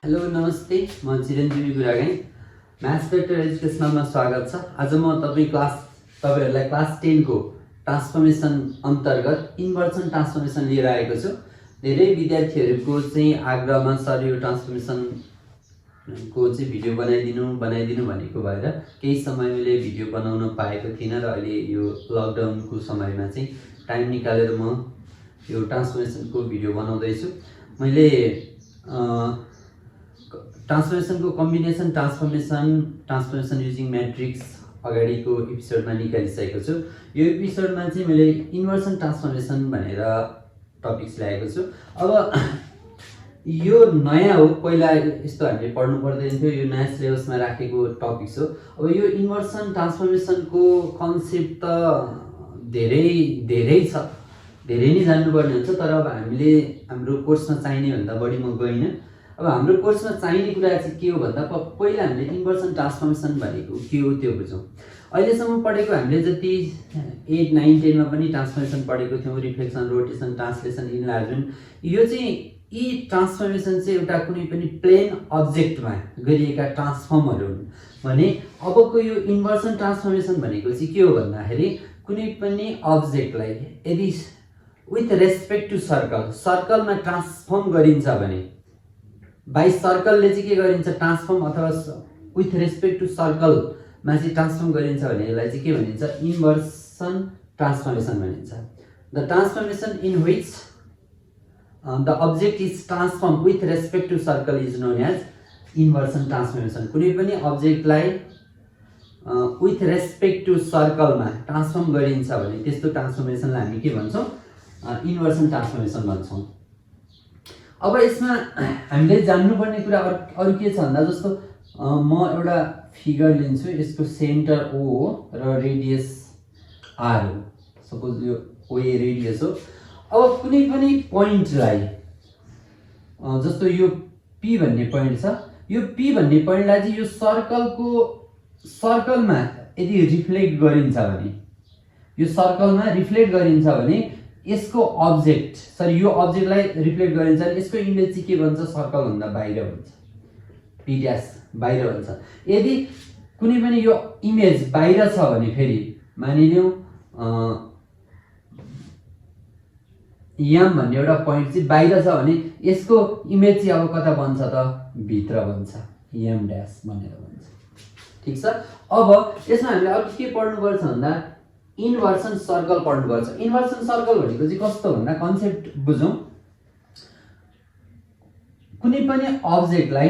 Hello नमस्ते, म चिरञ्जीवी गुरागाई maths vector एजुकेसनलमा स्वागत छ। आज म तपाईहरुलाई क्लास 10 को ट्रान्सफर्मेसन अन्तर्गत इन्भर्सन ट्रान्सफर्मेसन लिएर आएको छु। धेरै विद्यार्थीहरुको चाहिँ आग्रहमा सर यो ट्रान्सफर्मेसन को चाहिँ भिडियो बनाइदिनु भनेको भएर केही समय मैले भिडियो बनाउन पाएको थिइन र अहिले यो लकडाउनको समयमा चाहिँ टाइम निकालेर म यो ट्रान्सफर्मेसन को भिडियो बनाउँदै छु। मैले ट्रान्सफर्मेसन को कम्बिनेसन ट्रान्सफर्मेसन युजिङ म्याट्रिक्स अगाडिको एपिसोडमा निकालिसकेको छु। यो एपिसोडमा चाहिँ मैले इन्भर्सन ट्रान्सफर्मेसन भनेर टपिक्स ल्याएको छु। अब यो नयाँ हो, पहिला यस्तो हामीले पढ्नु पर्दैन थियो, यो नयाँ सिलेबसमा राखेको टपिक्स हो। अब यो इन्भर्सन ट्रान्सफर्मेसनको कन्सेप्ट त धेरै छ, धेरै नै जान्नुपर्ने हुन्छ। तर अब हामीले हाम्रो कोर्समा चाहिने भन्दा बढी म गइनँ। अब हाम्रो कोर्समा चाहिने कुरा चाहिँ के हो भन्दा पहिला हामीले इन्भर्सन ट्रान्सफर्मेसन भनेको के हो त्यो बुझौँ। अहिलेसम्म पढेको हामीले जति 8, 9, 10 मा पनि ट्रान्सफर्मेसन पढेको थियौँ, रिफ्लेक्सन, रोटेसन, ट्रान्सलेसन, इन्लार्जमेन्ट। यो चाहिँ यी ट्रान्सफर्मेसन चाहिँ एउटा कुनै पनि प्लेन अब्जेक्टमा गरिएका ट्रान्सफर्महरू हुन् भने अबको यो इन्भर्सन ट्रान्सफर्मेसन भनेको चाहिँ के हो भन्दाखेरि कुनै पनि अब्जेक्टलाई यदि विथ रेस्पेक्ट टु सर्कलमा ट्रान्सफर्म गरिन्छ भने बाइ सर्कलले चाहिँ के गरिन्छ ट्रान्सफर्म, अथवा विथ रेस्पेक्ट टु सर्कलमा चाहिँ ट्रान्सफर्म गरिन्छ भने यसलाई चाहिँ के भनिन्छ इन्भर्सन ट्रान्सफर्मेसन भनिन्छ। The transformation in which the object is transform with respect to circle is known as inversion transformation. कुनै पनि अब्जेक्टलाई विथ रेस्पेक्ट टु सर्कलमा ट्रान्सफर्म गरिन्छ भने त्यस्तो ट्रान्सफर्मेसनलाई हामी के भन्छौँ इन्भर्सन ट्रान्सफर्मेसन भन्छौँ। अब यसमा हामीले जान्नुपर्ने कुरा अरू के छ भन्दा जस्तो म एउटा फिगर लिन्छु, यसको सेन्टर O हो र रेडियस R हो। सपोज यो OA रेडियस हो। अब कुनै पनि पोइन्टलाई जस्तो यो P भन्ने पोइन्ट छ, यो P भन्ने पोइन्टलाई चाहिँ यो सर्कलमा यदि रिफ्लेक्ट गरिन्छ भने, यो सर्कलमा रिफ्लेक्ट गरिन्छ भने यसको अब्जेक्ट यो अब्जेक्टलाई रिफ्लेक्ट गरिन्छ भने यसको इमेज चाहिँ के भन्छ सर्कल भन्दा बाहिर हुन्छ, P' बाहिर हुन्छ। यदि कुनै पनि यो इमेज बाहिर छ भने फेरि मानिलिउँ M भन्ने एउटा पोइन्ट चाहिँ बाहिर छ भने यसको इमेज चाहिँ अब कता बन्छ त भित्र बन्छ, M' भनेर भन्छ। ठीक छ। अब यसमा हामीले अरु के पढ्नुपर्छ भन्दा इन्भर्सन सर्कल पढ्नुपर्छ। इन्भर्सन सर्कल भनेको चाहिँ कस्तो भन्दा कन्सेप्ट बुझौँ। कुनै पनि अब्जेक्टलाई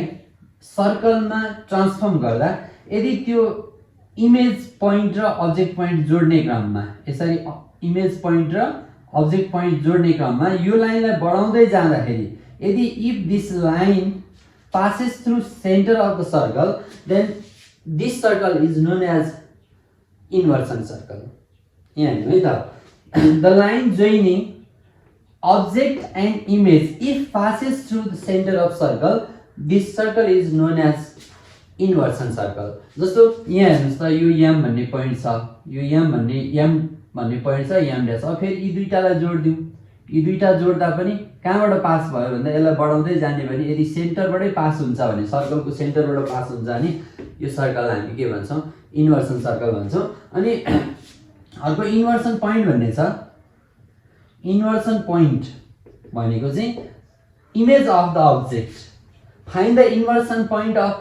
सर्कलमा ट्रान्सफर्म गर्दा यदि त्यो इमेज पोइन्ट र अब्जेक्ट पोइन्ट जोड्ने क्रममा यसरी इमेज पोइन्ट र अब्जेक्ट पोइन्ट जोड्ने क्रममा यो लाइनलाई बढाउँदै जाँदाखेरि यदि if this line passes through center of the circle then this circle is known as inversion circle. The line joining object and image if passes through the center of circle, this circle is known as inversion circle. जस्तो यहाँ हेर्नुस् त यो m भन्ने point छ, यो m भन्ने point छ, m डैश। अब फेरि यी दुईटालाई जोड्दियौ, यी दुईटा जोड्दा पनि कहाँबाट पास भयो भन्दा यसलाई बढाउँदै जाने भने यदि सेन्टरबाटै पास हुन्छ भने सर्कलको सेन्टरबाट पास हुन्छ भने यो सर्कललाई हामी के भन्छौँ इन्भर्सन सर्कल भन्छौँ। अनि अर्को इन्भर्सन पोइन्ट भन्ने छ। इन्भर्सन पोइन्ट भनेको चाहिँ image of the object. Find the inversion point of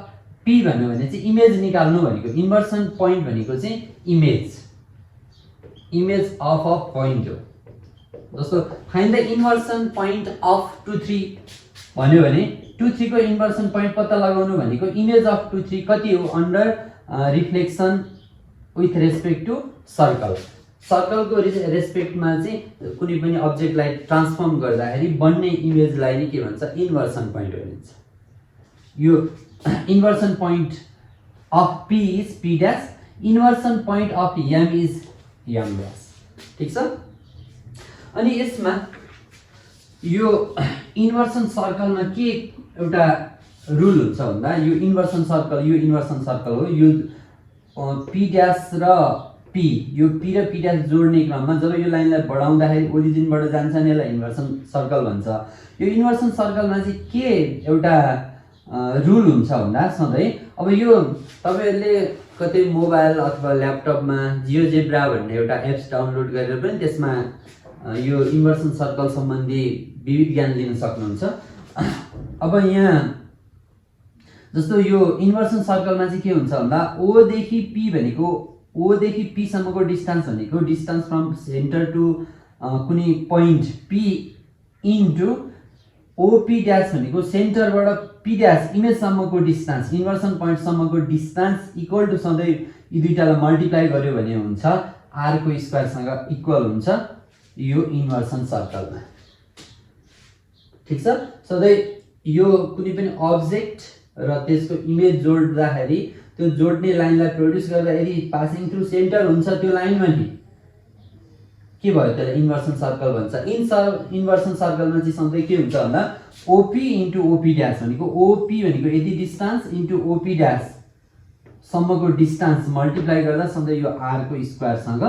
P भन्नु भने चाहिँ इमेज निकाल्नु भनेको। इन्भर्सन पोइन्ट भनेको चाहिँ इमेज अफ अ पोइन्ट हो। जस्तो find the inversion point of 2, 3 भन्यो भने 2, 3 को इन्भर्सन पोइन्ट पत्ता लगाउनु भनेको इमेज अफ 2, 3 कति हो under reflection with respect to circle. सर्कलको रेस्पेक्टमा चाहिँ कुनै पनि अब्जेक्टलाई ट्रान्सफर्म गर्दाखेरि बन्ने इमेजलाई नै के भन्छ इन्भर्सन पोइन्ट भनिन्छ। यो inversion point of P is P dash, inversion point of M is M dash. ठीक छ। अनि यसमा यो इन्भर्सन सर्कलमा के एउटा रुल हुन्छ भन्दा यो इन्भर्सन सर्कल हो। यो P डैश र P, यो P र P डैश जोड्ने क्रममा जब यो लाइनलाई बढाउँदाखेरि ओरिजिनबाट जान्छ नि यसलाई इन्भर्सन सर्कल भन्छ। यो इन्भर्सन सर्कलमा चाहिँ के एउटा रुल हुन्छ भन्दा सधैँ अब यो तपाईहरुले कतै मोबाइल अथवा ल्यापटपमा जियोजेब्रा भन्ने एउटा एप्स डाउनलोड गरेर पनि त्यसमा यो इन्भर्सन सर्कल सम्बन्धी विविध ज्ञान लिन सक्नुहुन्छ। अब यहाँ जस्तो यो इन्भर्सन सर्कलमा चाहिँ के हुन्छ भन्दा ओ देखि पी भनेको ओ देखि पी सम्मको डिस्टेन्स भनेको डिस्टेन्स फ्रम सेन्टर टु कुनै point P into OP dash भनेको सेन्टरबाट पी ड्यास इमेज सम्मको डिस्टेन्स इन्भर्सन पोइन्ट सम्मको डिस्टेन्स इक्वल टु सधैँ यी दुईटालाई मल्टिप्लाई गर्यो भने हुन्छ आर को स्क्वायर सँग इक्वल हुन्छ यो इन्भर्सन सर्कलमा। ठीक छ, सधैँ यो कुनै पनि अब्जेक्ट र त्यसको इमेज जोड्दाखेरि त्यो जोड्ने लाइनलाई प्रोड्युस गर्दा यदि पासिङ थ्रु सेन्टर हुन्छ त्यो लाइनमा नि के भयो त्यसलाई इन्भर्सन सर्कल भन्छ। इन्भर्सन सर्कलमा चाहिँ सधैँ के हुन्छ भन्दा ओपी इन्टु ओपी ड्यास भनेको ओपी भनेको यति डिस्टेन्स इन्टु ओपी ड्यास सम्मको डिस्टेन्स मल्टिप्लाई गर्दा सधैँ यो आर को स्क्वायर सँग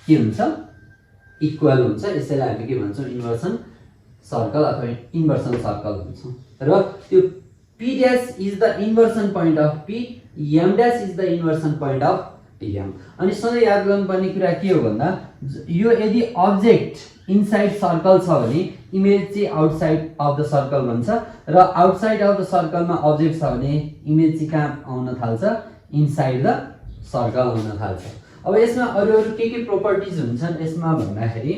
के हुन्छ इक्वल हुन्छ। यसैलाई हामी के भन्छौँ इन्भर्सन सर्कल अथवा इन्भर्सन सर्कल भन्छौँ। र त्यो P dash is the inversion point of P, M dash is the inversion point of M. अनि सधैँ याद गर्नुपर्ने कुरा के हो भन्दा यो यदि अब्जेक्ट इनसाइड सर्कल छ भने इमेज चाहिँ आउटसाइड अफ द सर्कल भन्छ र आउटसाइड अफ द सर्कलमा अब्जेक्ट छ भने इमेज चाहिँ कहाँ आउन थाल्छ इनसाइड द सर्कल आउन थाल्छ। अब यसमा अरु के प्रोपर्टिज हुन्छन् यसमा भन्दाखेरि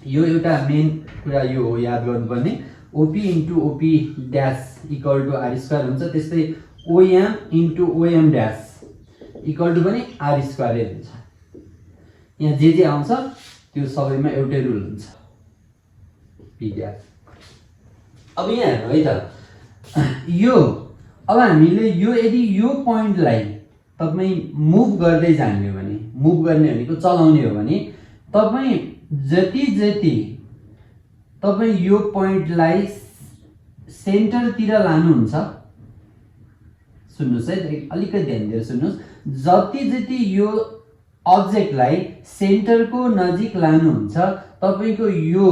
यो एउटा मेन कुरा यो हो याद गर्नुपर्ने OP into OP dash equal to R square हुन्छ। त्यस्तै OM into OM dash equal to पनि आर स्क्वायर हुन्छ। यहाँ जे आउँछ त्यो सबैमा एउटै रुल हुन्छ पी ड्यास। अब यहाँ हेर्नु है त यो अब हामीले यो यदि यो पोइन्टलाई तपाईँ मुभ गर्दै जाने हो भने मुभ गर्ने भनेको चलाउने हो भने तपाईँ जति तपाईँ यो पोइन्टलाई सेन्टरतिर लानुहुन्छ सुन्नुस् है अलिकति ध्यान दिएर सुन्नुस् जति यो अब्जेक्टलाई सेन्टरको नजिक लानुहुन्छ तपाईको यो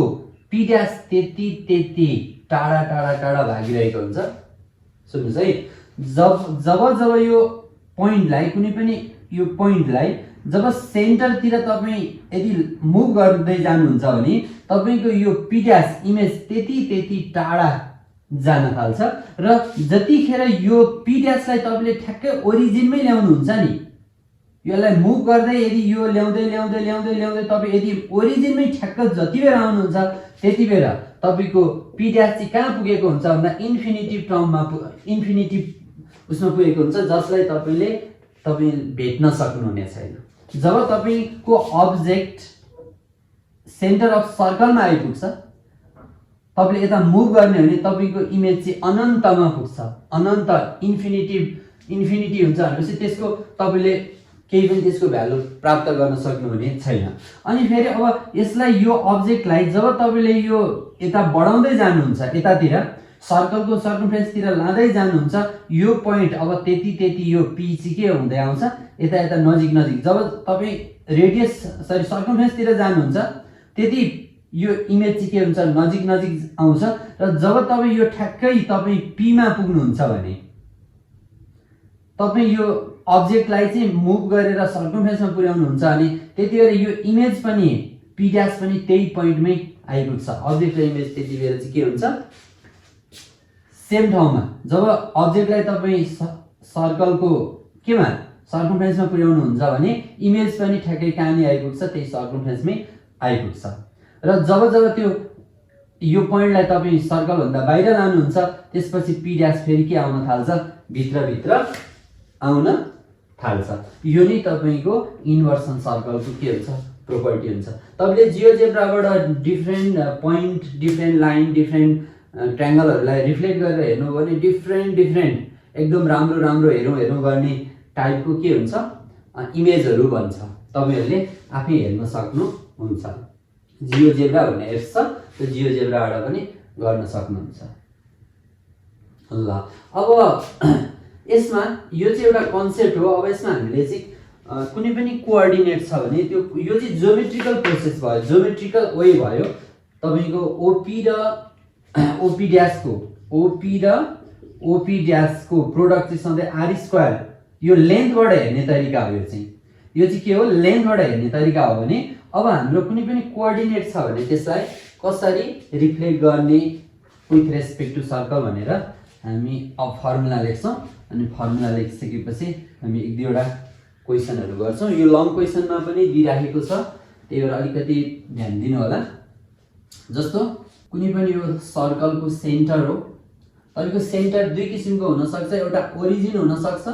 पी ड्यास त्यति टाढा टाढा टाढा भागिरहेको हुन्छ। सुन्नुस् है जब यो पोइन्टलाई कुनै पनि यो पोइन्टलाई जब सेन्टरतिर तपाईँ यदि मुभ गर्दै जानुहुन्छ भने तपाईको यो पी ड्यास इमेज त्यति टाढा जान थाल्छ र जतिखेर यो पी ड्यासलाई तपाईले ठ्याक्कै ओरिजिनमै ल्याउनुहुन्छ नि यसलाई मुभ गर्दै यदि यो ल्याउँदै तपाईँ यदि ओरिजिनमै ठ्याक्क जति बेर आउनुहुन्छ त्यति बेर तपाईको पी ड्यास चाहिँ कहाँ पुगेको हुन्छ भन्दा इन्फिनिटिभ टर्ममा इन्फिनिटिभ उसमा पुगेको हुन्छ जसलाई तपाईँ भेट्न सक्नुहुने छैन। जब तपाईको अब्जेक्ट सेन्टर अफ सर्कलमा आइपुग्छ तपाईले यता मुभ गर्ने हो भने तपाईको इमेज चाहिँ अनन्तमा पुग्छ अनन्त इन्फिनिटी हुन्छ भनेपछि त्यसको तपाईले केही पनि त्यसको भ्यालु प्राप्त गर्न सक्नुहुने छैन। अनि फेरि अब यसलाई यो अब्जेक्टलाई जब तपाईले यो यता बढाउँदै जानुहुन्छ यतातिर सर्कलको सर्कमफ्रेन्सतिर लाँदै जानुहुन्छ यो पोइन्ट अब त्यति यो पी चाहिँ के हुँदै आउँछ यता नजिक जब तपाईँ रेडियस सर्कमफ्रेन्सतिर जानुहुन्छ त्यति यो इमेज चाहिँ के हुन्छ नजिक आउँछ र जब तपाईँ यो ठ्याक्कै तपाईँ पी मा पुग्नुहुन्छ भने तपाईँ यो अब्जेक्टलाई चाहिँ मुभ गरेर सर्कमफ्रेन्समा पुर्याउनुहुन्छ भने त्यतिबेर यो इमेज पनि पी ड्यास पनि त्यही पोइन्टमै आइपुग्छ। अब्जेक्ट र इमेज त्यतिबेर चाहिँ के हुन्छ सेम ठाउँमा जब अब्जेक्टलाई तपाईँ सर्कलको केमा सर्कमफ्रेन्समा पुर्याउनुहुन्छ भने इमेज पनि ठ्याक्कै कहाँनिर आइपुग्छ त्यही सर्कमफ्रेन्समै आइपुग्छ र जब त्यो यो पोइन्टलाई तपाईँ सर्कलभन्दा बाहिर लानुहुन्छ त्यसपछि पी ड्यास फेरि के आउन थाल्छ भित्र आउन थाल्छ। यो नै तपाईको इन्भर्सन सर्कलको के हुन्छ प्रोपर्टी हुन्छ। तपाईले जियोजेब्राबाट different point different line different ट्रायंगलहरुलाई रिफ्लेक्ट गरेर हेर्नु हो भने डिफ्रेन्ट एकदम राम्रो हेरौँ गर्ने टाइपको के हुन्छ इमेजहरु भन्छ तपाईहरुले आफै हेर्न सक्नुहुन्छ। जियोजेब्रा भन्ने एप्स छ त्यो जियोजेब्राबाट पनि गर्न सक्नुहुन्छ। ल अब यसमा यो चाहिँ एउटा कन्सेप्ट हो। अब यसमा हामीले चाहिँ कुनै पनि कोअर्डिनेट छ भने त्यो यो चाहिँ ज्योमेट्रिकल प्रोसेस भयो ज्योमेट्रिकल वे भयो तपाईको ओपी ड्यासको ओपी ड्यासको प्रोडक्ट चाहिँ सधैँ आर स्क्वायर, यो लेन्थबाट हेर्ने तरिका हो। यो चाहिँ के हो, लेन्थबाट हेर्ने तरिका हो भने अब हाम्रो कुनै पनि कोअर्डिनेट छ भने त्यसलाई कसरी रिफ्लेक्ट गर्ने विथ रेस्पेक्ट टु सर्कल भनेर हामी अब फर्मुला लेख्छौँ। अनि फर्मुला लेखिसकेपछि हामी एक दुईवटा क्वेसनहरू गर्छौँ। यो लङ क्वेसनमा पनि दिइराखेको छ, त्यही भएर अलिकति ध्यान दिनु होला। जस्तो कुनै पनि यो सर्कलको सेन्टर हो, तपाईँको सेन्टर दुई किसिमको हुनसक्छ, एउटा ओरिजिन हुनसक्छ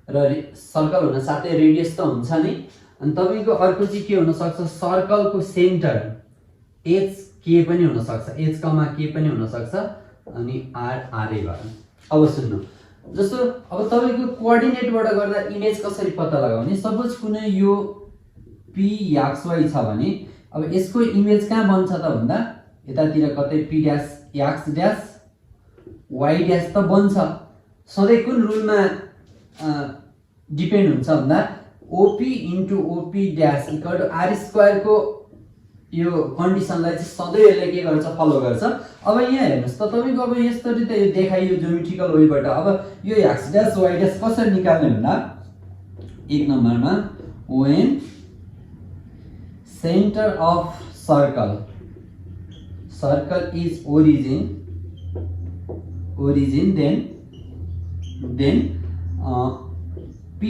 र सर्कल हुन साथै रेडियस त हुन्छ नै। अनि तपाईँको अर्को चाहिँ के हुनसक्छ, सर्कलको सेन्टर एच के पनि हुनसक्छ, एच कमा के पनि हुनसक्छ अनि आर आरै भयो। अब सुन्नु, जस्तो अब तपाईँको कोअर्डिनेटबाट गर्दा इमेज कसरी पत्ता लगाउने, सपोज कुनै यो पी एक्स वाई छ भने अब यसको इमेज कहाँ बन्छ त भन्दा यतातिर कतै P dash X dash Y dash त बन्छ। सधैँ कुन रुलमा डिपेन्ड हुन्छ भन्दा OP into OP dash equal to R स्क्वायरको यो कन्डिसनलाई चाहिँ सधैँ यसले के गर्छ, फलो गर्छ। अब यहाँ हेर्नुहोस् त, तपाईँको अब यसरी त यो देखाइयो ज्योमेट्रिकल वेबाट। अब यो एक्स ड्यास वाई ड्यास कसरी निकाल्ने भन्दा एक नम्बरमा when centre of circle is origin then p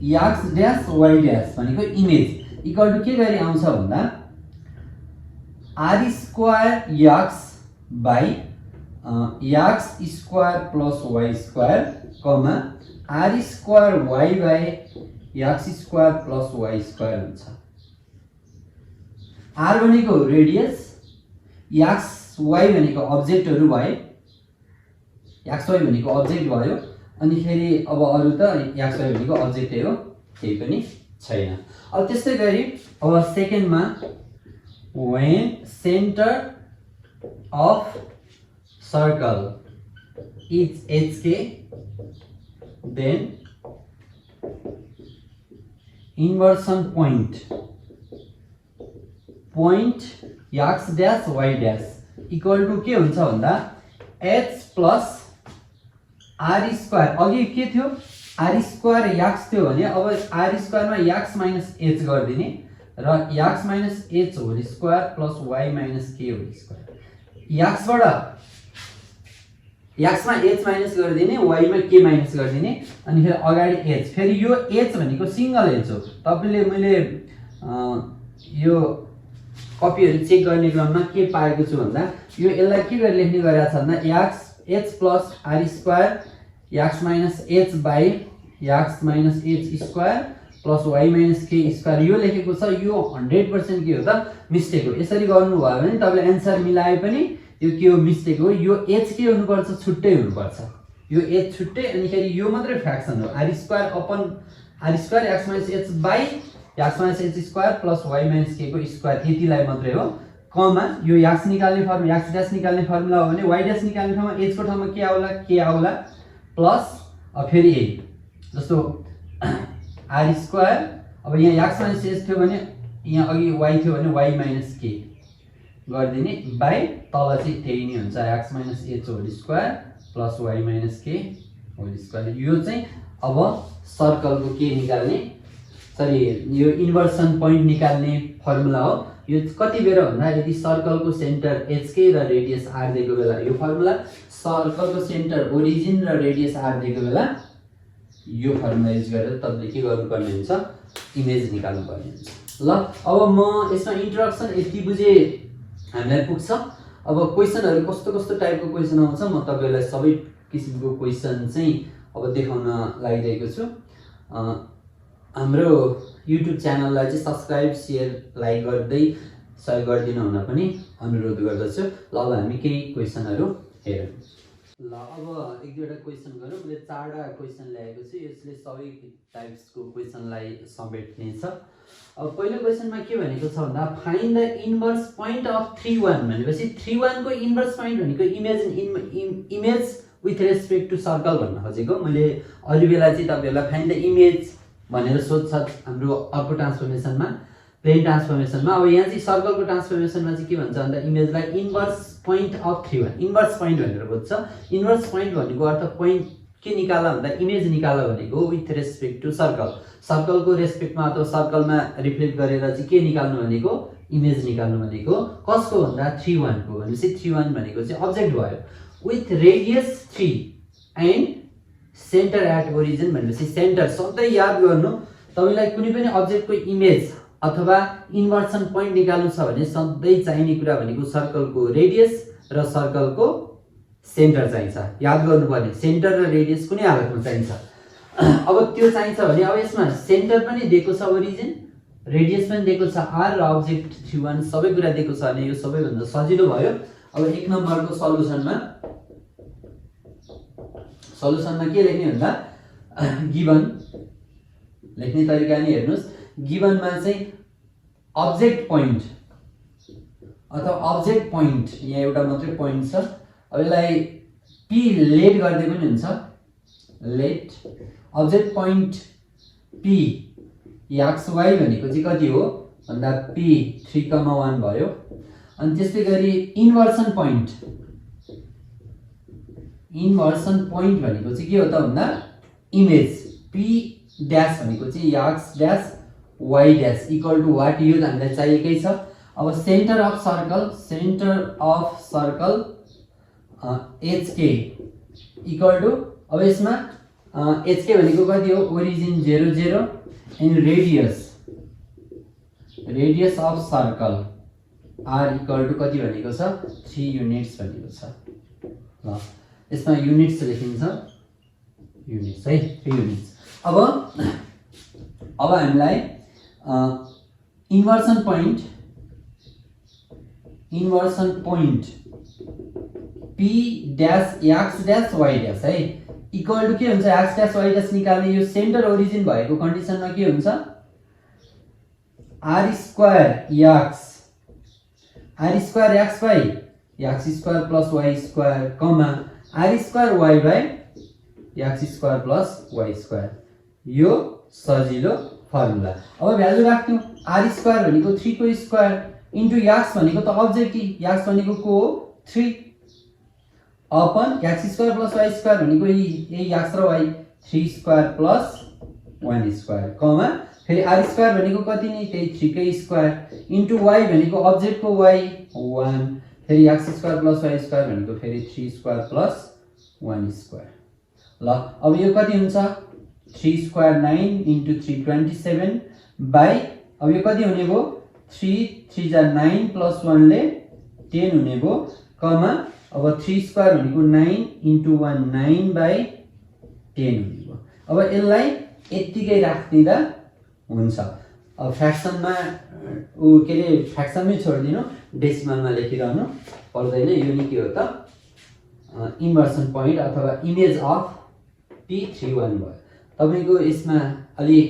x dash y dash भनेको इमेज इक्वल टु के गरी आउँछ भन्दा r square x by x square plus y square comma r square y by x square plus y square हुन्छ। r भनेको radius, x Y भनेको अब्जेक्टहरू भए, x Y भनेको अब्जेक्ट भयो, अनि फेरि अब अरू त एक्स वाई भनेको अब्जेक्टै हो, केही पनि छैन। अब त्यस्तै गरी अब सेकेन्डमा when centre of circle is HK then inversion point X dash Y dash equal to के हुन्छ भन्दा एच प्लस आर स्क्वायर। अघि के थियो, आर स्क्वायर एक्स थियो भने अब आर स्क्वायरमा एक्स माइनस एच गरिदिने र X minus H whole square plus Y minus K whole square. एक्सबाट एक्समा एच माइनस गरिदिने, वाईमा के माइनस गरिदिने, अनि फेरि अगाडि एच। फेरि यो एच भनेको सिङ्गल एच हो। तपाईँले मैले यो कपीहरू चेक गर्ने क्रममा के पाएको छु भन्दा यो यसलाई के गरी लेख्ने गरेको छ भन्दा X H plus R square X minus H by X minus H square plus Y minus K square यो लेखेको छ। यो 100% के हो त मिस्टेक हो। यसरी गर्नुभयो भने तपाईँले एन्सर मिलाए पनि यो के हो, मिस्टेक हो। यो एच के हुनुपर्छ, छुट्टै हुनुपर्छ। यो एच छुट्टै, अनि फेरि यो मात्रै फ्र्याक्सन हो, R square upon R square X minus H by X minus H square plus Y minus K को स्क्वायर, यतिलाई मात्रै हो। कमा यो एक्स निकाल्ने फर्मुला, एक्स ड्यास निकाल्ने फर्मुला हो भने वाई ड्यास निकाल्ने ठाउँमा एच को ठाउँमा के आउला, के आउला प्लस फेरि ए। जस्तो आर स्क्वायर, अब यहाँ एक्स माइनस एच थियो भने यहाँ अघि वाई थियो भने वाई माइनस के गरिदिने बाई तल चाहिँ त्यही नै हुन्छ, X minus H whole square plus Y minus K whole square. यो चाहिँ अब सर्कलको के निकाल्ने, सरी यो इन्भर्सन पोइन्ट निकाल्ने फर्मुला हो। यो कति बेर भन्दा यदि सर्कलको सेन्टर एचके र रेडियस आर दिएको बेला यो फर्मुला, सर्कलको सेन्टर ओरिजिन र रेडियस आर दिएको बेला यो फर्मुला युज गरेर तपाईँले के गर्नुपर्ने हुन्छ, इमेज निकाल्नुपर्ने हुन्छ। ल अब म यसमा इन्ट्रोडक्सन यति बुझे हामीलाई पुग्छ। अब क्वेसनहरू कस्तो कस्तो टाइपको क्वेसन आउँछ म तपाईँलाई सबै किसिमको क्वेसन चाहिँ अब देखाउन लागिरहेको छु। हाम्रो युट्युब च्यानललाई चाहिँ सब्सक्राइब सेयर लाइक गर्दै सहयोग गरिदिनु हुन पनि अनुरोध गर्दछु। ल अब हामी केही क्वेसनहरू हेरौँ। ल अब एक दुईवटा क्वेसन गरौँ। मैले 4वटा क्वेसन ल्याएको छु, यसले सबै टाइप्सको क्वेसनलाई समेट्ने छ। अब पहिलो क्वेसनमा के भनेको छ भन्दा find the inverse point of 3 1 भनेपछि 3 1 को इन्भर्स पोइन्ट भनेको image with respect to circle भन्न खोजेको। मैले अरू बेला चाहिँ तपाईँहरूलाई फाइन्ड द इमेज भनेर सोध्छ हाम्रो अर्को ट्रान्सफर्मेसनमा, प्लेन ट्रान्सफर्मेसनमा। अब यहाँ चाहिँ सर्कलको ट्रान्सफर्मेसनमा चाहिँ के भन्छ भन्दा इमेजलाई inverse point of 3 1 inverse point भनेर बुझ्छ। इन्भर्स पोइन्ट भनेको अर्थ पोइन्ट के निकाला भन्दा इमेज निकाला भनेको विथ रेस्पेक्ट टु सर्कल, सर्कलको रेस्पेक्टमा अथवा सर्कलमा रिफ्लेक्ट गरेर चाहिँ के निकाल्नु भनेको इमेज निकाल्नु भनेको कसको भन्दा 3 1 को। भनेपछि 3 1 भनेको चाहिँ अब्जेक्ट भयो with radius 3 and centre at origin. भनेपछि सेन्टर सधैँ याद गर्नु, तपाईलाई कुनै पनि अब्जेक्टको इमेज अथवा इन्भर्सन पोइन्ट निकाल्नु छ भने सधैँ चाहिने कुरा भनेको सर्कलको रेडियस र सर्कलको सेन्टर चाहिन्छ। याद गर्नुपर्ने सेन्टर र रेडियस कुनै हालतमा चाहिन्छ। अब त्यो चाहिन्छ भने अब यसमा सेन्टर पनि दिएको छ ओरिजिन, रेडियस पनि दिएको छ r र अब्जेक्ट 3 1 सबै कुरा दिएको छ भने यो सबैभन्दा सजिलो भयो। अब 1 नम्बरको सल्युसनमा के लेख्ने भन्दा गिवन लेख्ने तरिका नि हेर्नुस्। गिवनमा चाहिँ अब्जेक्ट पोइन्ट अथवा अब्जेक्ट पोइन्ट यहाँ एउटा मात्रै पोइन्ट छ। अब यसलाई p लेट गर्दै पनि हुन्छ, let object point p X Y भनेको चाहिँ कति हो भन्दा p 3,1 भयो। अनि त्यस्तै गरी इन्भर्सन पोइन्ट भनेको चाहिँ के हो त भन्दा इमेज p ड्यास भनेको चाहिँ X dash Y dash equal to what, यो हामीलाई चाहिएकै छ। अब centre of circle HK equal to, अब यसमा HK भनेको कति हो origin 0 0 and radius of circle R equal to कति भनेको छ 3 युनिट्स भनेको छ। ल यसमा युनिट्स लेखिन्छ, युनिट्स है 3 युनिट्स। अब हामीलाई inversion point p dash X dash Y dash है इक्वल टु के हुन्छ एक्स ड्यास वाई ड्यास निकाल्ने यो सेन्टर ओरिजिन भएको कन्डिसनमा के हुन्छ r square x by x square plus y square comma r square y by x square plus y square, यो सजिलो फर्मुला। अब भ्यालु राख्नु r स्क्वायर भनेको 3 को स्क्वायर इन्टु x भनेको त अब्जेक्ट x भनेको को हो 3 upon x square plus y square भनेको यही x र y 3 square plus 1 square comma फेरि r स्क्वायर भनेको कति नि त्यही 3 कै स्क्वायर इन्टु y भनेको अब्जेक्ट को y 1 फेरि x square plus y square भनेको फेरि 3 स्क्वायर प्लस 1 स्क्वायर। ल अब यो कति हुन्छ 3 स्क्वायर 9 इन्टु 3 27 बाई, अब यो कति हुने भयो 3 3 जा 9 प्लस 1 ले 10 हुने भयो कमा अब 3 स्क्वायर भनेको 9 इन्टु 1 9 बाई 10 हुने भयो। अब यसलाई यतिकै राख्दिँदा हुन्छ। अब फ्र्याक्सनमा के अरे फ्र्याक्सनमै छोडिदिनु, डेसिमलमा लेखिरहनु पर्दैन। यो नि के हो त इन्भर्सन पोइन्ट अथवा इमेज अफ p31 भयो। तपाईको यसमा अलि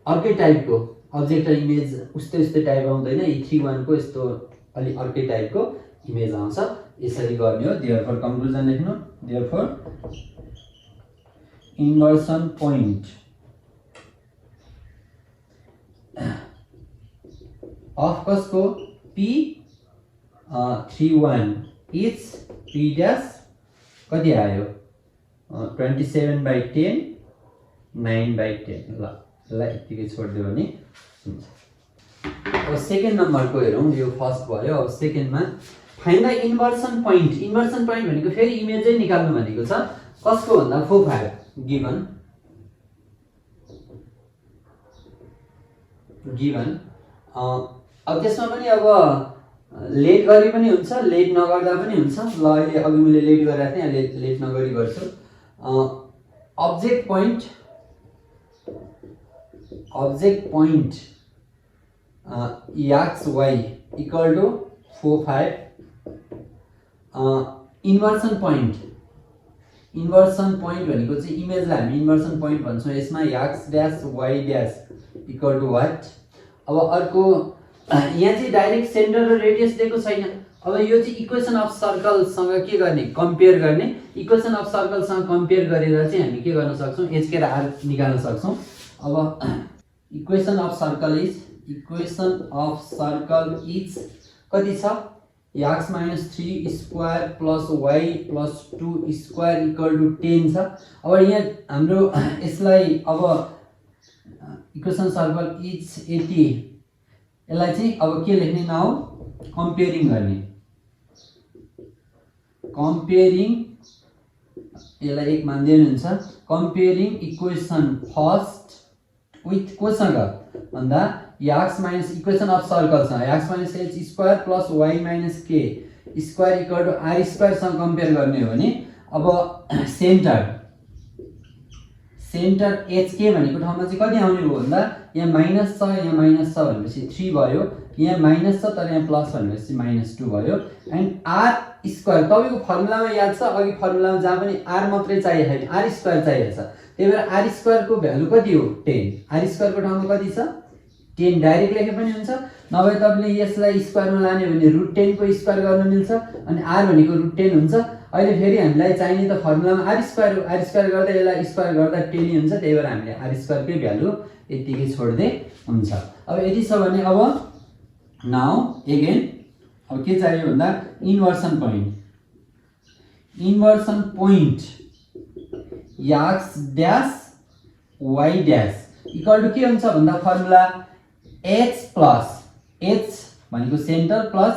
अर्कै टाइपको अब्जेक्ट र इमेज उस्तै टाइप आउँदैन, यी 31 को यस्तो अलि अर्कै टाइपको इमेज आउँछ। यसरी गर्ने हो। देयरफोर कन्क्लुजन लेख्नु, देयरफोर इन्भर्सन पोइन्ट अफ कसको p31 इज p ड्यास कति आयो 27 बाई 10 9 बाई 10। ल यसलाई यतिकै छोडिदियो भने हुन्छ। अब सेकेन्ड नम्बरको हेरौँ, यो फर्स्ट भयो। अब सेकेन्डमा फाइन्ड द इन्भर्सन पोइन्ट भनेको फेरि इमेजै निकाल्नु भनेको छ कसको भन्दा 4 5 गिवन अब त्यसमा पनि अब लेट गरे पनि हुन्छ, लेट नगर्दा पनि हुन्छ। ल अहिले अघि मैले लेट गरेको थिएँ, अहिले लेट नगरी गर्छु। Object point X Y equal to 4 5 inversion point भनेको चाहिँ इमेजलाई हामी इन्भर्सन पोइन्ट भन्छौँ। यसमा X dash Y dash equal to what. अब अर्को यहाँ चाहिँ डाइरेक्ट सेन्टर र रेडियस दिएको छैन। अब यो चाहिँ इक्वेसन अफ सर्कलसँग के गर्ने कम्पेयर गर्ने, इक्वेसन अफ सर्कलसँग कम्पेयर गरेर चाहिँ हामी के गर्न सक्छौँ HK र R निकाल्न सक्छौँ। अब इक्वेसन अफ सर्कल इज कति छ x - 3 square plus y plus 2 square equal to 10 छ। अब यहाँ हाम्रो यसलाई अब इक्वेसन सर्कल इज 80 यसलाई चाहिँ अब के लेख्ने नाउ कम्पेयरिङ गर्ने यसलाई एक मान्दै हुन्छ कम्पेयरिङ इक्वेसन फर्स्ट विथ कोसँग भन्दा x minus equation of circle छ x minus h square plus y minus k square equal to r square सँग कम्पेयर गर्ने हो भने अब सेन्टर hk भनेको ठाउँमा चाहिँ कति आउने हो भन्दा यहाँ माइनस छ भनेपछि 3 भयो, यहाँ माइनस छ तर यहाँ प्लस भनेपछि -2 भयो। एन्ड r स्क्वायर तपाईको फर्मुलामा याद छ अघि फर्मुलामा जहाँ पनि r मात्रै चाहिएको छैन r स्क्वायर चाहिएको छ, त्यही भएर r स्क्वायर को भ्यालु कति हो 10, r स्क्वायर को ठाउँमा कति छ 10 डाइरेक्ट लेखे पनि हुन्छ, नभए तपाईले यसलाई स्क्वायरमा लाने भने √10 को स्क्वायर गर्न मिल्छ अनि r भनेको √10 हुन्छ। अहिले फेरि हामीलाई चाहिने त फर्मुलामा r स्क्वायर हो, r स्क्वायर गर्दा यसलाई स्क्वायर गर्दा 10 नै हुन्छ, त्यही भएर हामीले r स्क्वायर कै भ्यालु यतिकै छोड्दै हुन्छ। अब यति छ भने अब नाउ अगेन अब के चाहियो भन्दा inversion point x dash y dash equal to के हुन्छ भन्दा फर्मुला h प्लस h भनेको सेन्टर प्लस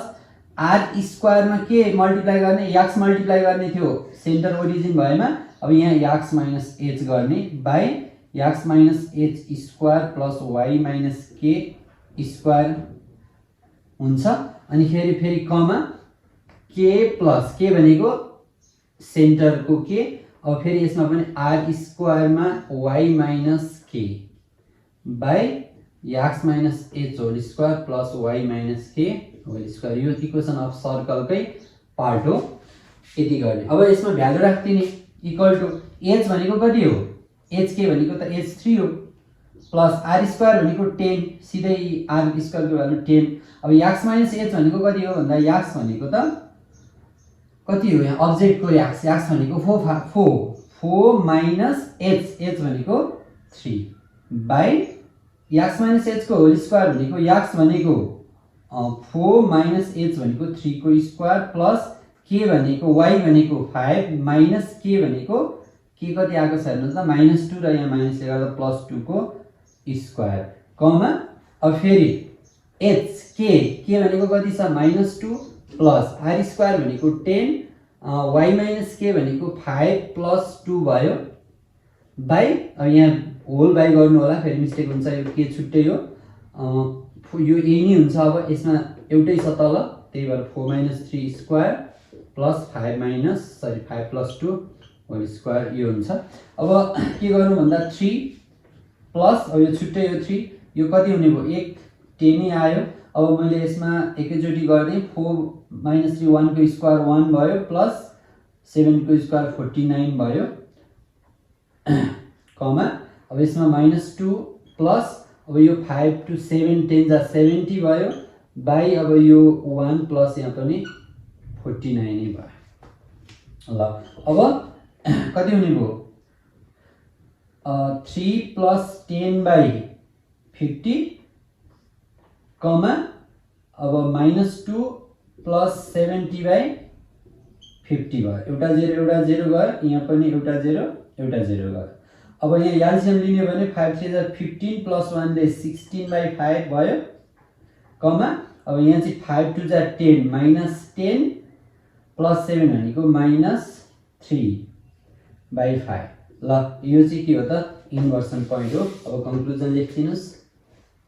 r स्क्वायर मा के मल्टिप्लाई गर्ने x मल्टिप्लाई गर्ने थियो सेन्टर ओरिजिन भएमा, अब यहाँ x माइनस h गर्ने by x minus h square plus y minus k square हुन्छ अनि फेरि कमा k प्लस k भनेको सेन्टर को k, अब फेरि यसमा पनि r स्क्वायर मा y minus k by x minus h whole square plus y minus k whole square, यो इक्वेसन अफ सर्कल कै पार्ट हो। यति गर्ने अब यसमा भ्यालु राख्दिने इक्वल टु h भनेको कति हो hk भनेको त h3 हो प्लस r स्क्वायर भनेको 10 सिधै r स्क्वायर को भ्यालु 10। अब x माइनस h भनेको कति हो भन्दा x भनेको त कति हो यहाँ अब्जेक्ट को x भनेको 4 माइनस h भनेको 3 बाइ x माइनस h को होल स्क्वायर भनेको x भनेको 4 माइनस h भनेको 3 को स्क्वायर प्लस k भनेको y भनेको 5 माइनस k भनेको k कति आएको छ हेर्नुस् त -2 र यहाँ माइनसले गर्दा +2 को स्क्वायर कमा अब फेरि h k भनेको कति छ -2 प्लस r स्क्वायर भनेको 10 y माइनस k भनेको 5 प्लस 2 भयो बाइ अब यहाँ होल बाइ गर्नु होला फेरि मिस्टेक हुन्छ, यो के छुट्टै हो यो यही नै हुन्छ। अब यसमा एउटै छ तल, त्यही भएर 4 minus 3 square plus 5 plus 2 whole square यो हुन्छ। अब के गर्नु भन्दा 3 प्लस अब यो छुट्टै यो 3 यो कति हुने भयो 1 10 नै आयो। अब मैले यसमा एकैचोटी गर्दै 4 माइनस 3 1 को स्क्वायर 1 भयो प्लस 7 को स्क्वायर 49 भयो कमा अब यसमा -2 प्लस अब यो 5 to 7 10 जा 70 भयो बाइ अब यो 1 प्लस यहाँ पनि 49 नै भयो ल। अब कति हुने भयो 3 प्लस 10 बाइ 50 कमा अब -2 प्लस 70 बाइ 50 भयो, एउटा 0 गयो, यहाँ पनि एउटा 0 गयो। अब यहाँ एलसीएम लिने भने 5 3 जा 15 प्लस 1 ले 16 बाइ 5 भयो कमा अब यहाँ चाहिँ 5 2 जा 10 -10 प्लस 7 भनेको -3 बाइ 5 ल। यो चाहिँ के हो त इन्भर्सन पोइन्ट हो। अब कन्क्लुजन लेख्दिनुस्,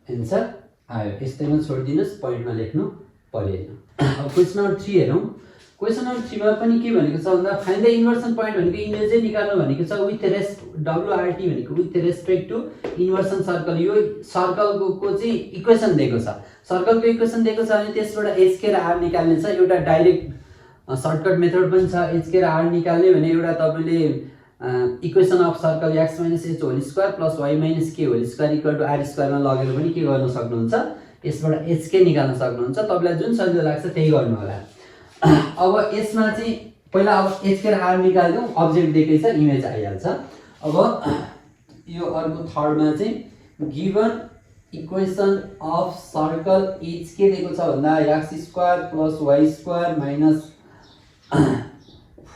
एन्सर आयो, यस्तैमा छोडिदिनुस्, पोइन्टमा लेख्नु परेन। अब क्वेशन नम्बर 3 हेरौँ। क्वेशन नम्बर 3 मा पनि के भनेको छ भन्दा फाइन्ड द इन्भर्सन पोइन्ट भनेको इमेजै निकाल्नु भनेको छ विथ WRT भनेको with respect to inversion circle. यो सर्कलको चाहिँ इक्वेसन दिएको छ, सर्कलको इक्वेसन दिएको छ भने त्यसबाट HK र R निकाल्ने छ। एउटा डाइरेक्ट सर्टकट मेथड पनि छ HK र R निकाल्ने भने, एउटा तपाईले equation of circle x - h whole square plus y - k whole square equal to r square मा लगेर पनि के गर्न सक्नुहुन्छ यसबाट HK निकाल्न सक्नुहुन्छ। तपाईलाई जुन सजिलो लाग्छ त्यही गर्नु होला। अब यसमा चाहिँ पहिला अब HK र R निकाल्दिउँ, अब्जेक्ट दिएकै छ इमेज आइहाल्छ। अब यो अर्को थर्डमा चाहिँ given equation of circle is के दिएको छ भन्दा x square plus y square minus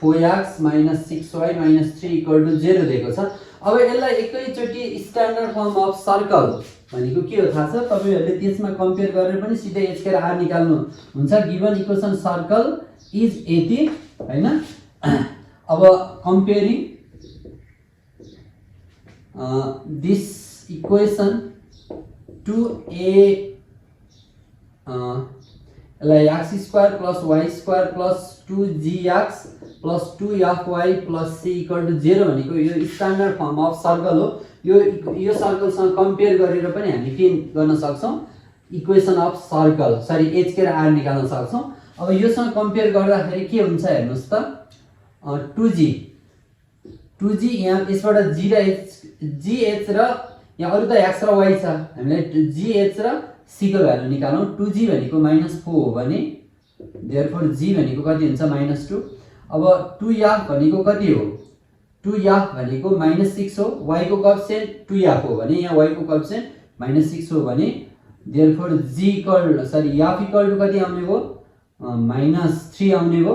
4x minus 6y minus 3 equal to 0 दिएको छ। अब यसलाई एकैचोटी स्ट्यान्डर्ड फर्म अफ सर्कल भनेको के हो थाहा छ तपाईहरुले त्यसमा कम्पेयर गरेर पनि सिधै h स्क्वायर r निकाल्नु हुन्छ। गिवन इक्वेसन सर्कल इज यति हैन। अब comparing this equation to a x square plus y square plus 2gx plus 2fy plus c equal to 0 भनेको यो स्ट्यान्डर्ड फर्म अफ सर्कल हो। यो सर्कलसँग कम्पेयर गरेर पनि हामी के गर्न सक्छौं equation of circle sorry h के r निकाल्न सक्छौं। अब योसँग कम्पेयर गर्दाखेरि के हुन्छ हेर्नुस् त 2g यहाँ यसबाट g र h र यहाँ अरु त x र y छ हामीले g h र c को भ्यालु निकालौं। 2g भनेको -4 हो भने देयरफोर g भनेको कति हुन्छ -2। अब 2f भनेको कति हो 2f भनेको -6 हो। y को कोएफिसिएन्ट 2f हो भने यहाँ y को कोएफिसिएन्ट -6 हो भने देयरफोर g इक्वल सरी f इक्वल टु कति आउने हो -3 आउने हो।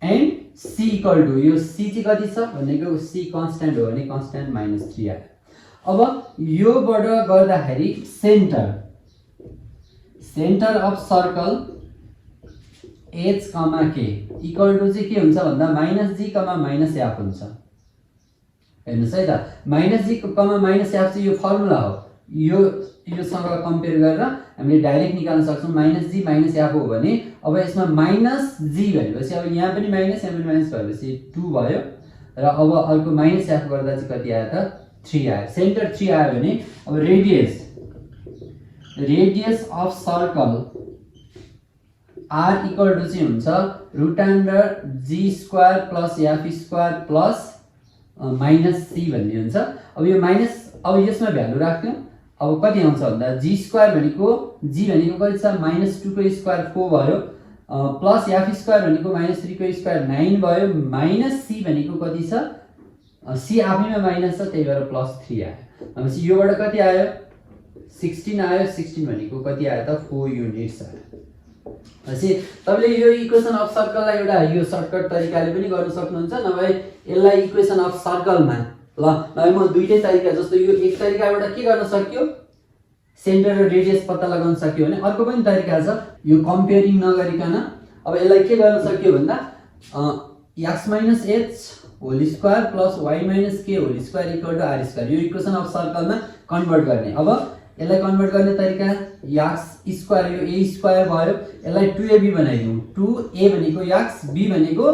एन्ड c इक्वल टु यो c चाहिँ कति छ भनेको c कन्स्ट्यान्ट हो भने कन्स्ट्यान्ट -3 आयो। अब योबाट गर्दाखेरि centre of circle h, k equal to चाहिँ के हुन्छ भन्दा -g, -f हुन्छ। हेर्नुस् है त -g, -f चाहिँ यो फर्मुला हो। योसँग कम्पेयर गरेर हामीले डाइरेक्ट निकाल्न सक्छौं -g -f हो भने अब यसमा -g भनेपछि अब यहाँ पनि माइनस यहाँ पनि माइनस भएपछि 2 भयो र अब अर्को -f गर्दा चाहिँ कति आयो त 3 आयो। सेन्टर 3 आयो भने अब radius of circle r equal to चाहिँ हुन्छ √g square plus f square plus -c भन्ने हुन्छ। अब यो अब यसमा भ्यालु राख्यौं अब कति आउँछ भन्दा g स्क्वायर भनेको g भनेको कति छ -2 को स्क्वायर 4 भयो प्लस f स्क्वायर भनेको -3 को स्क्वायर 9 भयो -c भनेको कति छ c आफैमा माइनस छ त्यही भएर +3 आयो। भनेपछि योबाट कति आयो 16 आयो। 16 भनेको कति आयो त 4 युनिट्स आयो। भनेपछि तपाईले यो इक्वेसन अफ सर्कललाई एउटा यो सर्टकट तरिकाले पनि गर्न सक्नुहुन्छ नभए यसलाई इक्वेसन अफ सर्कलमा ल नभए म दुईटै तरिका जस्तो यो एक तरिकाबाट के गर्न सक्यो सेन्टर र रेडियस पत्ता लगाउन सक्यो भने अर्को पनि तरिका छ यो कम्पेयरिङ नगरिकन। अब यसलाई के गर्न सक्यो भन्दा x h whole square plus y k whole square equal to r square यो इक्वेसन अफ सर्कलमा कन्भर्ट गर्ने। अब यसलाई कन्भर्ट गर्ने तरिका x स्क्वायर यो a स्क्वायर भयो यसलाई 2ab बनाइदिउँ। 2a भनेको x b भनेको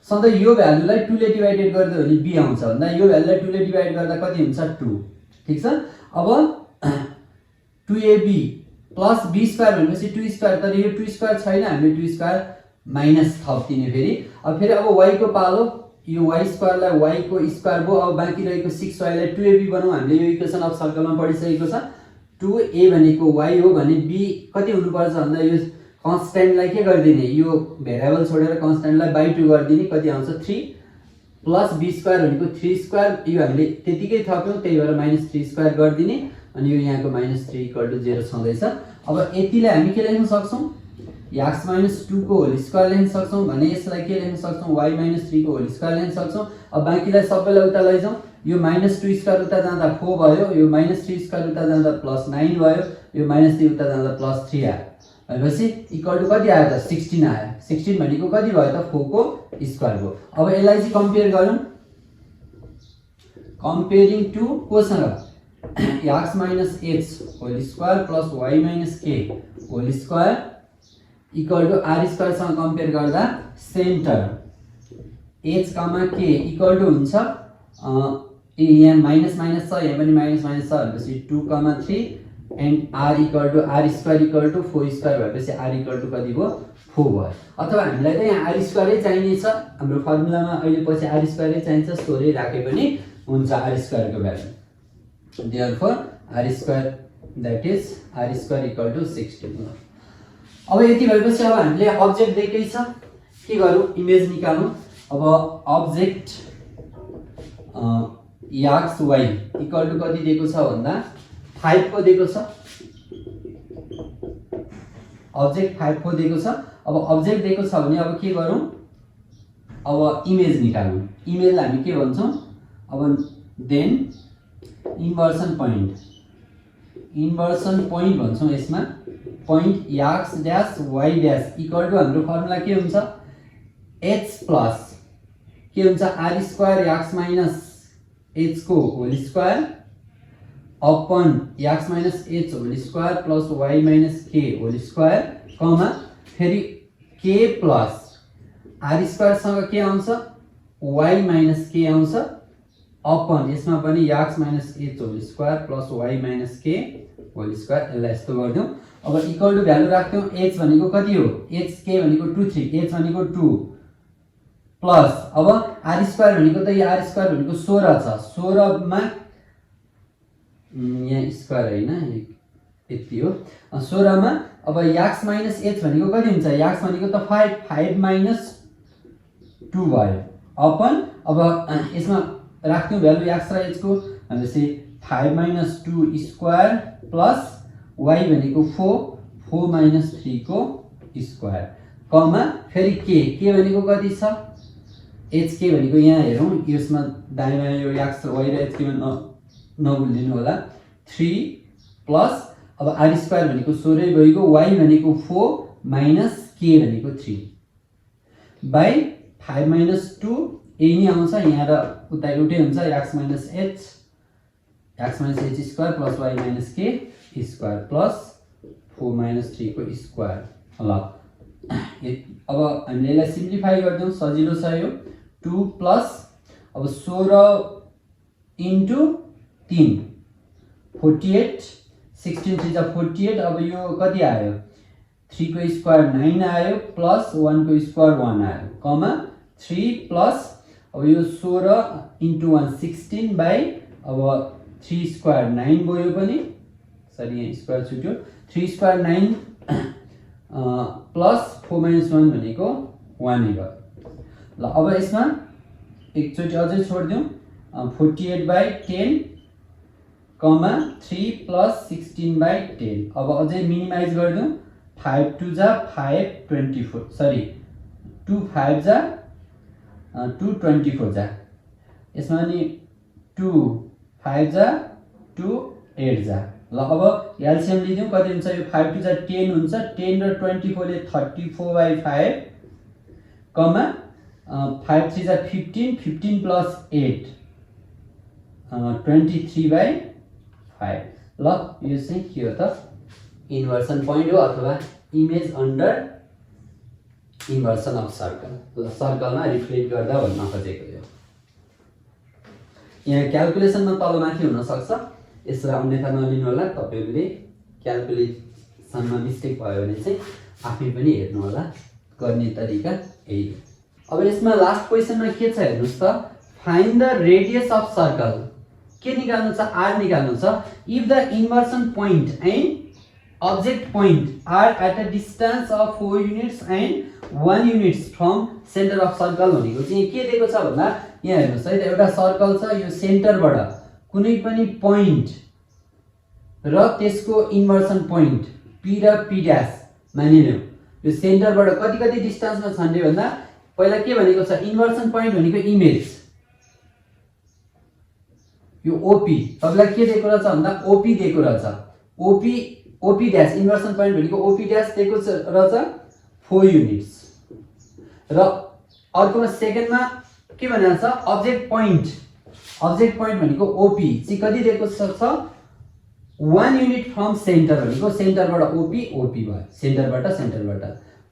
सधैं यो भ्यालुलाई 2 ले डिवाइडेड गर्दा भने b आउँछ भन्दा यो भ्यालुलाई 2 ले डिवाइड गर्दा कति हुन्छ 2 ठीक छ। अब 2ab प्लस b स्क्वायर भनेपछि 2 स्क्वायर तर यो 2 स्क्वायर छैन हामीले 2 स्क्वायर माइनस थप्दिने फेरि। अब फेरि अब y को पालो यो y स्क्वायरलाई y को स्क्वायर भयो। अब बाँकी रहेको 6y लाई 2ab बनाऊ। हामीले यो इक्वेसन अफ सर्कलमा पढिसकेको छ 2a भनेको y हो भने b कति हुनु पर्छ भन्दा यो कन्स्ट्यान्टलाई के गर्दिने यो भेरिएबल छोडेर कन्स्ट्यान्टलाई बाइ 2 गर्दिने कति आउँछ 3 प्लस b स्क्वायर भनेको 3 स्क्वायर यो हामीले त्यतिकै थप्यौं त्यही भएर -3 स्क्वायर गर्दिने अनि यो यहाँको -3 0 छँदैछ। अब यतिलाई हामी के लेख्न सक्छौं x 2 को होल स्क्वायर लेख्न सक्छौं भने यसलाई के लेख्न सक्छौं y 3 को होल स्क्वायर लेख्न सक्छौं। अब बाँकीलाई सबैलाई उता लैजाउँ यो -2 स्क्वायर उता जाँदा 4 भयो यो -3 स्क्वायर उता जाँदा +9 भयो यो -3 उता जाँदा +3 आयो भनेपछि इक्वल टु कति आयो त 16 आयो। 16 भनेको कति भयो त 4 को स्क्वायर भयो। अब यसलाई चाहिँ कम्पेयर गरौँ कम्पेयरिङ टु कोसँग x h whole square plus y k whole square equal to r square सँग कम्पेयर गर्दा centre h k equal to हुन्छ यहाँ माइनस माइनस छ यहाँ पनि माइनस माइनस छ भनेपछि 2 3 and r equal to r square equal to 4 square भएपछि r इक्वल टु कति भयो 4 भयो। अथवा हामीलाई त यहाँ r स्क्वायरै चाहिने छ हाम्रो फर्मुलामा अहिले पछि r स्क्वायरै चाहिन्छ सोरै राखे पनि हुन्छ r स्क्वायर को value. Therefore r square that is r square equal to 16। अब यति भएपछि अब हामीले अब्जेक्ट दिएकै छ के गरौँ इमेज निकालौँ। अब object x y equal to कति दिएको छ भन्दा 5 को दिएको छ अब्जेक्ट 5 4 दिएको छ। अब अब्जेक्ट दिएको छ भने अब के गरौँ, अब इमेज निकालौँ। इमेजलाई हामी के भन्छौँ, अब देन इन्भर्सन पोइन्ट भन्छौँ यसमा। Point X dash Y dash equal to हाम्रो फर्मुला के हुन्छ, एच प्लस के हुन्छ R square X minus H को whole square upon X minus H whole square plus Y minus K whole square comma फेरि K plus are स्क्वायरसँग के आउँछ Y minus के आउँछ अपन यसमा पनि X minus H whole square plus Y minus K whole square. यसलाई यस्तो गरिदिउँ। अब इक्वल टु भ्यालु राख्थ्यौँ। एच भनेको कति हो, एच के भनेको 2 3, एच भनेको 2 प्लस अब आर स्क्वायर भनेको त यो आर स्क्वायर भनेको 16 छ। 16 मा यहाँ स्क्वायर हैन यति हो। 16 मा अब एक्स माइनस एच भनेको कति हुन्छ, एक्स भनेको त 5 5 माइनस 2 भयो अपन अब यसमा राख्थ्यौँ भ्यालु एक्स र एच को भनेपछि 5 माइनस 2 स्क्वायर प्लस वाई भनेको 4 4 माइनस 3 को स्क्वायर कमा फेरि के भनेको कति छ एच के भनेको यहाँ हेरौँ यसमा दायाँमा यो एक्स र वाई र एच केमा नभुलिदिनु होला 3 प्लस अब आर स्क्वायर भनेको 16 गएको वाई भनेको 4 माइनस के भनेको 3 बाई 5 माइनस 2 यही नै आउँछ यहाँ र उता एउटै हुन्छ X minus H square plus Y minus K square plus 4 minus 3 को स्क्वायर। ल अब हामीले यसलाई सिम्प्लिफाई गर्छौँ, सजिलो छ यो। 2 प्लस अब 16 इन्टु 3 48 16 3 जा 48 अब यो कति आयो 3 को स्क्वायर 9 आयो प्लस 1 को स्क्वायर 1 आयो कमा 3 प्लस अब यो 16 इन्टु 1 16 बाई अब 3 स्क्वायर 9 भयो पनि सरी यहाँ स्क्वायर छुट्यो 3 स्क्वायर 9 प्लस 4 माइनस 1 भनेको 1 नै भयो। ल अब यसमा एकचोटि अझै छोडिदिउँ 48 बाई 10 कमा 3 प्लस 16 बाई 10 अब अझै मिनिमाइज गरिदिउँ 5 2 जा 5 24 सरी 2 5 जा 2 24 जा यसमा नि 2 5 जा 2 8 जा। ल अब एलसीएम लिदिउँ कति हुन्छ यो 5 2 जा 10 हुन्छ 10 र 24 ले 34 बाई 5 कमा 5 3 जा 15 15 प्लस 8 23 बाई 5। ल यो चाहिँ के हो त इन्भर्सन पोइन्ट हो अथवा image under inversion of circle. ल सर्कलमा रिफ्लेक्ट गर्दा भन्न खोजेको यो यहाँ क्याल्कुलेसनमा तलमाथि हुन सक्छ यसलाई अन्यथा नलिनु होला। तपाईहरुले क्याल्कुलेसनमा मिस्टेक भयो भने चाहिँ आफै पनि हेर्नु होला, गर्ने तरिका यही हो। अब यसमा लास्ट क्वेशनमा के छ हेर्नुस् त find the radius of circle के निकाल्नु छ आर निकाल्नु छ if the inversion point and object point are at a distance of 4 units and 1 units from center of circle भनेको चाहिँ के दिएको छ भन्दा यहाँ हेर्नुस् है एउटा सर्कल छ यो सेन्टरबाट कुनै पनि पोइन्ट र त्यसको इन्भर्सन पोइन्ट p र p डैश मानिलियौ यो सेन्टरबाट कति कति डिस्टेन्समा छन् रे भन्दा पहिला के भनेको छ इन्भर्सन पोइन्ट भनेको इमेज यो OP तपाईलाई के दिएको रहेछ भन्दा OP दिएको रहेछ OP डैश इन्भर्सन पोइन्ट भनेको OP डैश दिएको रहेछ 4 युनिट्स र अर्कोमा सेकेन्डमा के भनेको छ अब्जेक्ट पोइन्ट भनेको OP चाहिँ कति दिएको छ 1 युनिट फ्रम सेन्टर भनेको सेन्टरबाट OP भयो सेन्टरबाट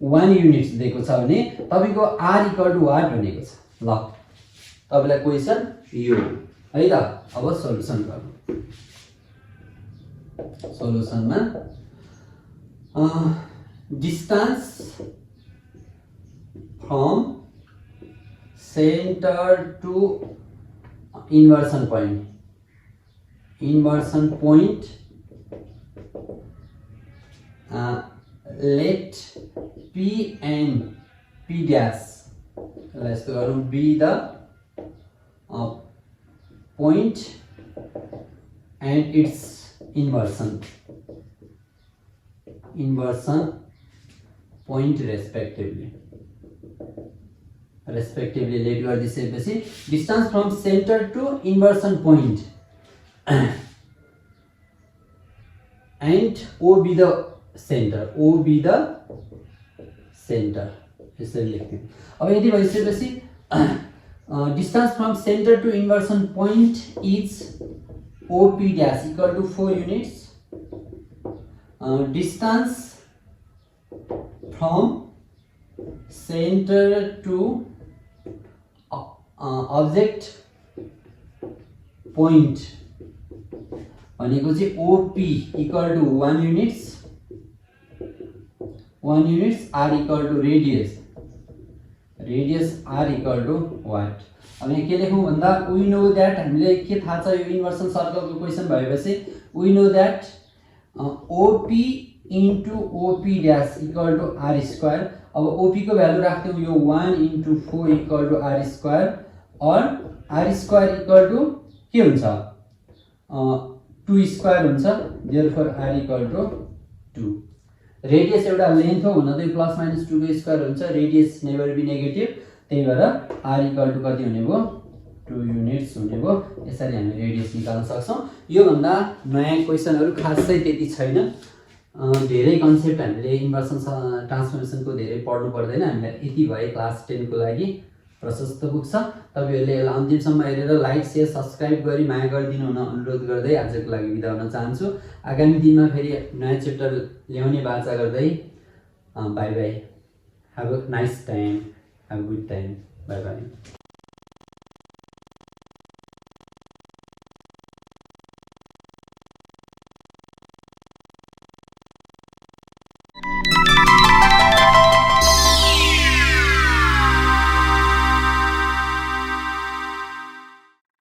1 युनिट्स दिएको छ भने तपाईको R इक्वल टु वाट भनेको छ। ल तपाईलाई क्वेशन यो है त अब सोलुसन गर्नु सोलुसनमा distance from centre to inversion point let P and P dash let's go be the point and its inversion point respectively let गरिदिसकेपछि distance from center to inversion point and O be the center, यसरी लेख्ने। अब यदि भइसकेपछि distance from center to inversion point is OP dash equal to 4 units. Distance from center to object point भनेको चाहिँ OP equal to 1 units r equal to radius r equal to what? अब यहाँ के लेखौँ भन्दा we know that हामीले के थाहा छ यो इन्भर्सन सर्कलको क्वेशन भएपछि we know that OP into OP dash equal to r square. अब OP को भ्यालु राख्थ्यौं यो 1 into 4 equal to r square और r square equal to के हुन्छ 2 square हुन्छ, therefore r equal to 2. Radius एउटा लेन्थ हो हुन त प्लस माइनस 2 को स्क्वायर हुन्छ, रेडियस नेभर बी नेगेटिभ, त्यही भएर r इक्वल टु कति हुने भयो 2 युनिट्स हुने भयो। यसरी हामी रेडियस निकाल्न सक्छौं। यो भन्दा नयाँ क्वेशनहरु खासै त्यति छैन, धेरै कन्सेप्ट हामीले इन्भर्सन ट्रान्सफर्मेसनको धेरै पढ्नु पर्दैन, हामीलाई यति भए क्लास 10 को लागि प्रशस्त पुग्छ। तपाईहरुले यसलाई अन्तिमसम्म हेरेर लाइक शेयर सब्स्क्राइब गरी माया गरिदिनु हुन अनुरोध गर्दै आजको लागि बिदा हुन चाहन्छु। आगामी दिनमा फेरि नयाँ च्याप्टर ल्याउने बाचा गर्दै bye bye, have a nice time, have a good time, bye bye.